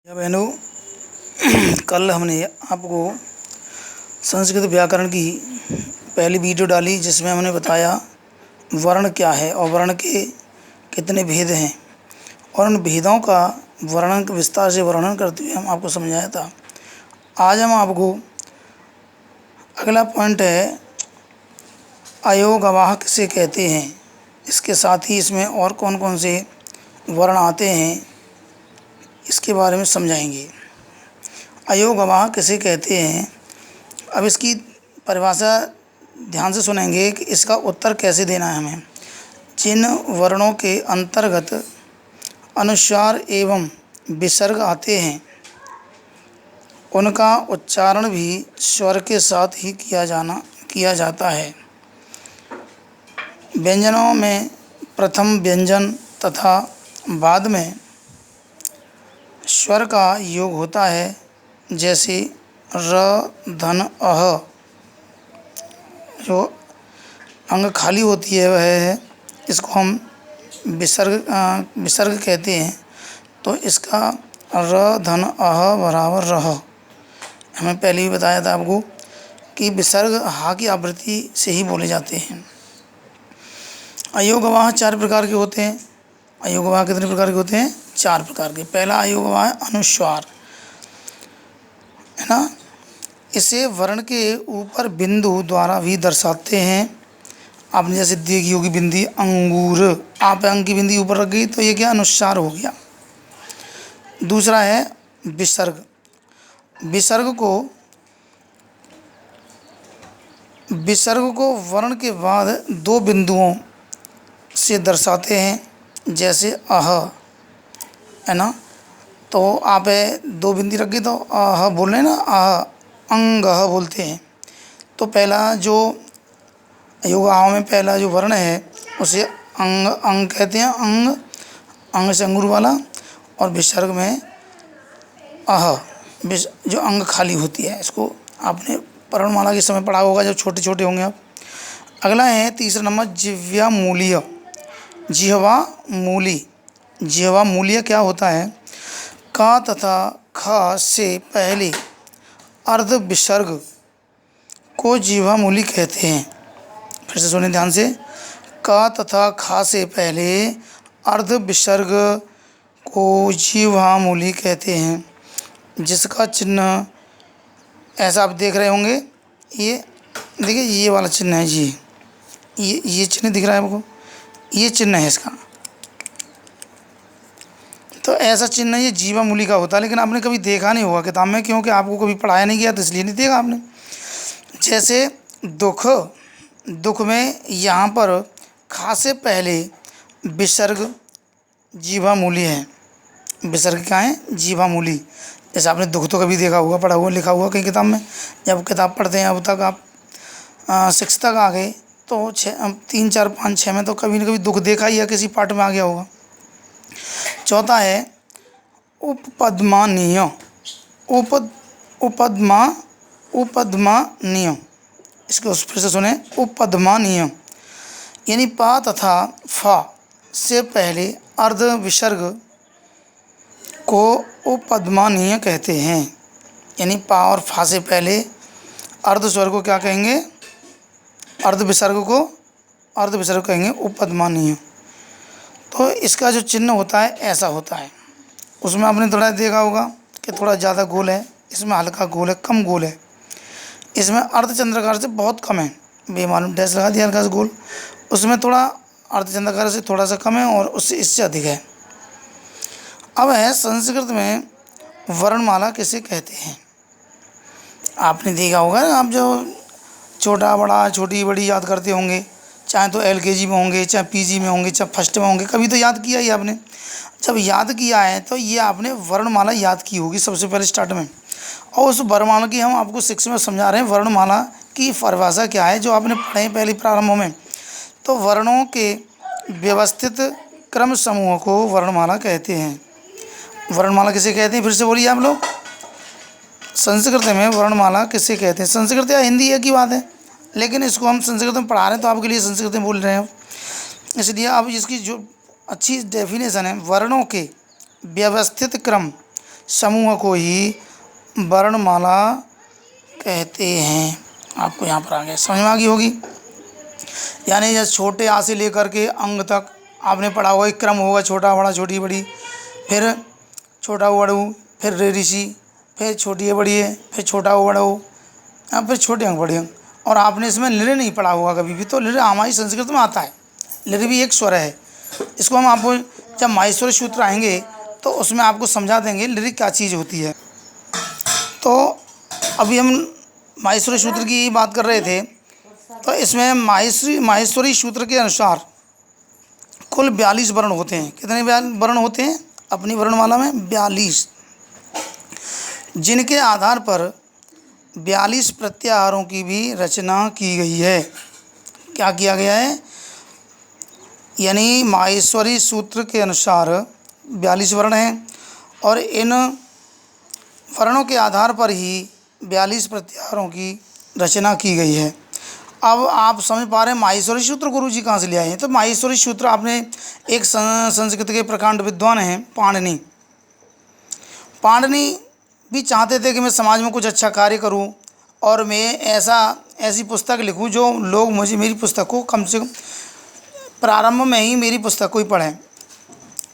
या बहनों, कल हमने आपको संस्कृत व्याकरण की पहली वीडियो डाली जिसमें हमने बताया वर्ण क्या है और वर्ण के कितने भेद हैं और उन भेदों का वर्णन विस्तार से वर्णन करते हुए हम आपको समझाया था। आज हम आपको अगला पॉइंट है अयोगवाह किसे कहते हैं, इसके साथ ही इसमें और कौन कौन से वर्ण आते हैं इसके बारे में समझाएंगे। अयोगवाह किसे कहते हैं, अब इसकी परिभाषा ध्यान से सुनेंगे कि इसका उत्तर कैसे देना है हमें। जिन वर्णों के अंतर्गत अनुस्वार एवं विसर्ग आते हैं उनका उच्चारण भी स्वर के साथ ही किया जाता है। व्यंजनों में प्रथम व्यंजन तथा बाद में स्वर का योग होता है, जैसे र धन अह। जो अंग खाली होती है वह है, इसको हम विसर्ग कहते हैं। तो इसका र धन अह बराबर रह। हमें पहले ही बताया था आपको कि विसर्ग हा की आवृत्ति से ही बोले जाते हैं। अयोगवाह 4 प्रकार के होते हैं। अयोगवाह कितने प्रकार के होते हैं? 4 प्रकार के। पहला अयोगवाह है अनुस्वार, है ना। इसे वर्ण के ऊपर बिंदु द्वारा भी दर्शाते हैं। आपने जैसे देखी होगी बिंदी अंगूर, आप अंग की बिंदी ऊपर रख गई तो ये क्या अनुस्वार हो गया। दूसरा है विसर्ग। विसर्ग को वर्ण के बाद 2 बिंदुओं से दर्शाते हैं, जैसे अह, है ना। तो आप 2 बिंदी रख गई तो अह बोल रहे हैं ना, अह अंगह बोलते हैं। तो पहला जो योगाओं में पहला जो वर्ण है उसे अंग कहते हैं। अंग से अंगूर वाला। और विसर्ग में अह, जो अंग खाली होती है, इसको आपने पर्णमाला के समय पढ़ा होगा जब छोटे छोटे होंगे आप। अगला है तीसरा नंबर जिह्वा मूलीय। जिह्वा मूलीय क्या होता है? का तथा ख से पहले अर्ध विसर्ग को जिह्वा मूली कहते हैं। फिर से सुने ध्यान से। का तथा खा से पहले अर्ध विसर्ग को जिह्वा मूली कहते हैं, जिसका चिन्ह ऐसा आप देख रहे होंगे। ये देखिए, ये वाला चिन्ह है जी, ये चिन्ह दिख रहा है आपको, ये चिन्ह है इसका। तो ऐसा चिन्ह ये जिह्वा मूली का होता है, लेकिन आपने कभी देखा नहीं होगा किताब में, क्योंकि आपको कभी पढ़ाया नहीं गया तो इसलिए नहीं देखा आपने। जैसे दुख में यहाँ पर खा से पहले विसर्ग जिह्वा मूली है। विसर्ग क्या है? जिह्वा मूली। जैसे आपने दुख तो कभी देखा होगा, पढ़ा हुआ लिखा हुआ कहीं किताब में। जब किताब पढ़ते हैं अब तक आप 6 तक आ गए तो 3, 4, 5, 6 में तो कभी न कभी दुख देखा ही है, किसी पाठ में आ गया होगा। चौथा है उपपद्मानीय। उपपद्मानीय, इसको फिर से सुने, उपपद्मानीय यानी पा तथा फा से पहले अर्ध विसर्ग को उपपद्मानीय कहते हैं। यानी पा और फा से पहले अर्ध स्वर को क्या कहेंगे? अर्ध विसर्ग कहेंगे उपपद्मानीय। तो इसका जो चिन्ह होता है ऐसा होता है। उसमें आपने थोड़ा देखा होगा कि थोड़ा ज़्यादा गोल है, इसमें हल्का गोल है, कम गोल है। इसमें अर्धचंद्राकार से बहुत कम है, बेमालूम डैश लगा दिया हल्का सा गोल। उसमें थोड़ा अर्धचंद्राकार से थोड़ा सा कम है और उससे इससे अधिक है। अब है संस्कृत में वर्णमाला किसे कहते हैं। आपने देखा होगा ना, आप जो छोटा बड़ा छोटी बड़ी याद करते होंगे, चाहे तो LKG में होंगे, चाहे PG में होंगे, चाहे फर्स्ट में होंगे, कभी तो याद किया ही आपने। जब याद किया है तो ये आपने वर्णमाला याद की होगी सबसे पहले स्टार्ट में। और उस वर्णमाला की हम आपको 6 में समझा रहे हैं। वर्णमाला की परिभाषा क्या है जो आपने पढ़े पहले प्रारंभों में। तो वर्णों के व्यवस्थित क्रम समूह को वर्णमाला कहते हैं। वर्णमाला किसे कहते हैं? फिर से बोलिए आप लोग। संस्कृत में वर्णमाला किसे कहते हैं? संस्कृत या हिंदी एक ही बात है, लेकिन इसको हम संस्कृत में पढ़ा रहे हैं तो आपके लिए संस्कृत में बोल रहे हैं, इसलिए अब इसकी जो अच्छी डेफिनेशन है, वर्णों के व्यवस्थित क्रम समूह को ही वर्णमाला कहते हैं। आपको यहाँ पर आ गया, समझ में आ गई होगी। यानी जैसे छोटे आ से लेकर के अंग तक आपने पढ़ा हुआ, एक क्रम होगा, छोटा बड़ा छोटी बड़ी, फिर छोटा बड़ू, फिर ऋषि, फिर छोटी है बड़ी है, फिर छोटा बड़ू, फिर छोटे अंग बड़े अंग। और आपने इसमें लिर नहीं पढ़ा होगा कभी भी, तो लिर हमारी संस्कृत में आता है, लिर भी एक स्वर है। इसको हम आपको जब माहेश्वरी सूत्र आएंगे तो उसमें आपको समझा देंगे लिर क्या चीज़ होती है। तो अभी हम माहेश्वरी सूत्र की बात कर रहे थे, तो इसमें माहेश्वरी सूत्र के अनुसार कुल 42 वर्ण होते हैं। कितने वर्ण होते हैं अपनी वर्णमाला में? 42, जिनके आधार पर 42 प्रत्याहारों की भी रचना की गई है। क्या किया गया है? यानी माहेश्वरी सूत्र के अनुसार 42 वर्ण हैं और इन वर्णों के आधार पर ही 42 प्रत्याहारों की रचना की गई है। अब आप समझ पा रहे हैं माहेश्वरी सूत्र गुरु जी कहाँ से ले आए हैं। तो माहेश्वरी सूत्र आपने एक संस्कृत के प्रकांड विद्वान हैं पाणिनि। पाणिनि भी चाहते थे कि मैं समाज में कुछ अच्छा कार्य करूं और मैं ऐसी पुस्तक लिखूं जो लोग मुझे, मेरी पुस्तक को कम से कम प्रारंभ में ही मेरी पुस्तक को ही पढ़ें।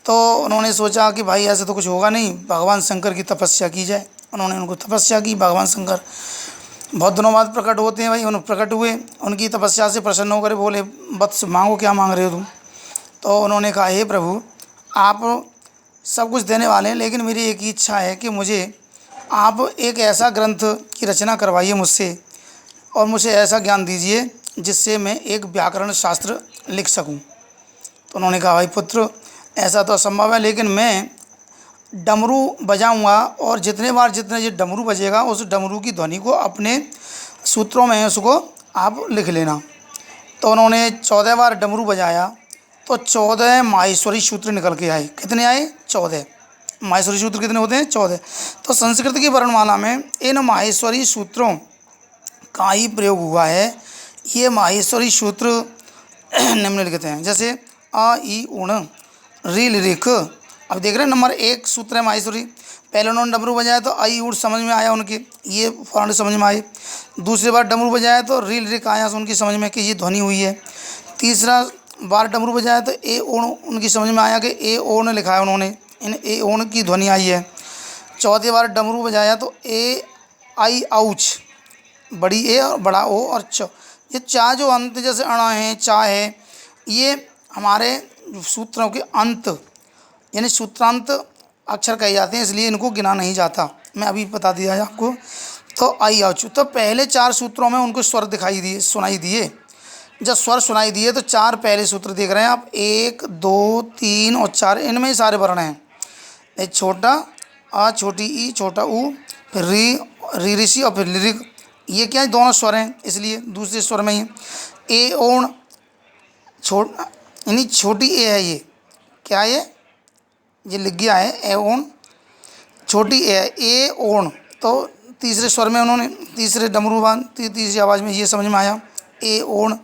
तो उन्होंने सोचा कि भाई ऐसे तो कुछ होगा नहीं, भगवान शंकर की तपस्या की जाए। उन्होंने उनको तपस्या की। भगवान शंकर बहुत दिनों बाद प्रकट होते हैं भाई, उन्होंने प्रकट हुए, उनकी तपस्या से प्रसन्न होकर बोले, वत्स मांगो, क्या मांग रहे हो तुम? तो उन्होंने कहा, हे प्रभु, आप सब कुछ देने वाले हैं, लेकिन मेरी एक ही इच्छा है कि मुझे आप एक ऐसा ग्रंथ की रचना करवाइए मुझसे, और मुझे ऐसा ज्ञान दीजिए जिससे मैं एक व्याकरण शास्त्र लिख सकूं। तो उन्होंने कहा, भाई पुत्र, ऐसा तो असंभव है, लेकिन मैं डमरू बजाऊंगा और जितने ये डमरू बजेगा उस डमरू की ध्वनि को अपने सूत्रों में उसको आप लिख लेना। तो उन्होंने 14 बार डमरू बजाया तो 14 माहेश्वरी सूत्र निकल के आए। कितने आए? 14 माहेश्वरी सूत्र। कितने होते हैं? 14। तो संस्कृत की वर्णमाला में इन माहेश्वरी सूत्रों का ही प्रयोग हुआ है। ये माहेश्वरी सूत्र निम्नलिखित हैं, जैसे अ ई उण री लिरिक। अब देख रहे हैं, नंबर 1 सूत्र है माहेश्वरी। पहले उन्होंने डमरू बजाया तो आई उड़ समझ में आया उनके, ये फौरन समझ में आई। दूसरी बार डमरू बजाया तो री लिरिक आया उनकी समझ में कि ये ध्वनि हुई है। तीसरा बार डमरू बजाया तो ए ओण उनकी समझ में आया कि ए ओण लिखा है उन्होंने, इन ए ओण की ध्वनि आई है। चौथी बार डमरू बजाया तो ए आई औच, बड़ी ए और बड़ा ओ और च, ये चा जो अंत जैसे अणा है, चा है, ये हमारे सूत्रों के अंत यानी सूत्रांत अक्षर कहे जाते हैं, इसलिए इनको गिना नहीं जाता। मैं अभी बता दिया है आपको। तो आई औच, तो पहले 4 सूत्रों में उनको स्वर दिखाई दिए, सुनाई दिए। जब स्वर सुनाई दिए तो 4 पहले सूत्र देख रहे हैं आप, 1 2 3 और 4, इनमें ही सारे वर्ण हैं। एक छोटा आ, छोटी ई, छोटा ऊ, फिर री ऋषि और फिर लिरिक। ये क्या है? दोनों स्वर हैं, इसलिए दूसरे स्वर में ही ए ओण यानी छोटी ए है। ये क्या है? ये लिख गया है ए ओण, छोटी ए है, ए ओण। तो तीसरे स्वर में उन्होंने, तीसरे डमरूवान तीसरी आवाज़ में ये समझ में आया, ए ओण।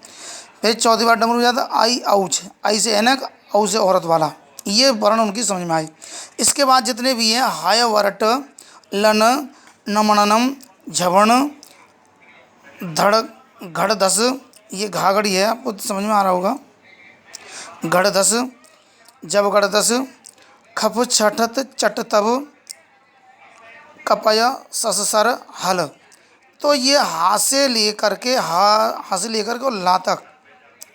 फिर चौथी बार डमरू जाता आई औच, आई से ऐनक, औ से औरत वाला, ये वर्ण उनकी समझ में आई। इसके बाद जितने भी हैं, हाय वरट लन नमननम झवण धड़ घड़ दस, ये घाघड़ी है, आपको समझ में आ रहा होगा। घड़ दस, जब घड़ दस, खप छठत चट तब, कपय सससर हल। तो ये हा से लेकर के हा से लेकर के ला तक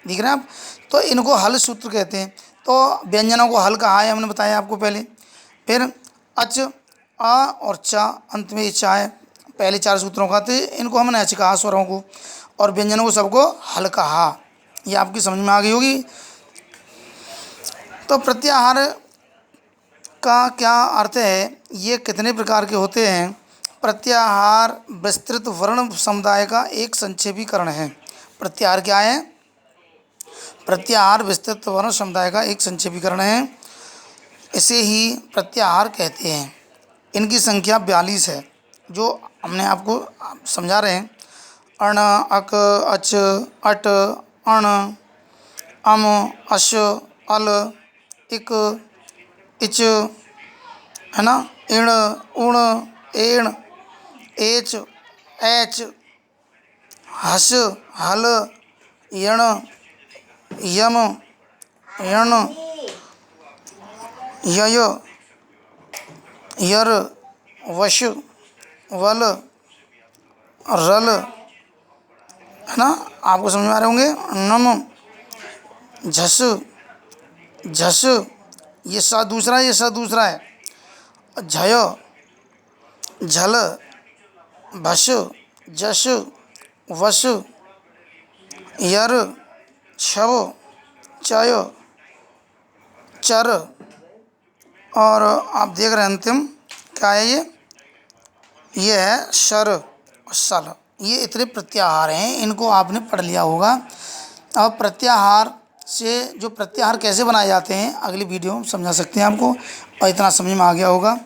दिख रहे हैं आप, तो इनको हल सूत्र कहते हैं। तो व्यंजनों को हल कहा है, हमने बताया आपको पहले। फिर अच, आ और चा, अंत में चा है, पहले 4 सूत्रों का, तो इनको हमने अच कहा स्वरों को, और व्यंजनों को सबको हल कहा। ये आपकी समझ में आ गई होगी। तो प्रत्याहार का क्या अर्थ है, ये कितने प्रकार के होते हैं? प्रत्याहार विस्तृत वर्ण समुदाय का एक संक्षेपीकरण है। प्रत्याहार क्या है? प्रत्याहार विस्तृत वर्ण समुदाय का एक संक्षेपीकरण है, इसे ही प्रत्याहार कहते हैं। इनकी संख्या 42 है, जो हमने आपको समझा रहे हैं। अण, अक, अच, अट, अण, अम, अश, अल, इक, इच, है ना, इण उण एण एच एच हस हल यण यम यण यय यर वश वल रल, है ना। आपको समझ में आ रहे होंगे। नम झस झस, ये सा दूसरा है, ये सा दूसरा है। झय झल भस जस वस यर छव चय चर। और आप देख रहे हैं अंतिम क्या है ये है शर और सल। ये इतने प्रत्याहार हैं, इनको आपने पढ़ लिया होगा। अब प्रत्याहार से जो प्रत्याहार कैसे बनाए जाते हैं अगली वीडियो में समझा सकते हैं आपको, और इतना समझ में आ गया होगा।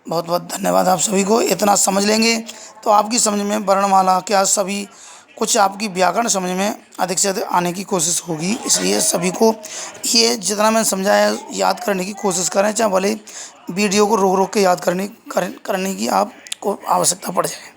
बहुत बहुत धन्यवाद आप सभी को। इतना समझ लेंगे तो आपकी समझ में वर्णमाला क्या सभी कुछ आपकी व्याकरण समझ में अधिक से अधिक आने की कोशिश होगी। इसलिए सभी को ये जितना मैंने समझाया याद करने की कोशिश करें, चाहे भले वीडियो को रोक रोक के याद करने की आपको आवश्यकता पड़ जाए।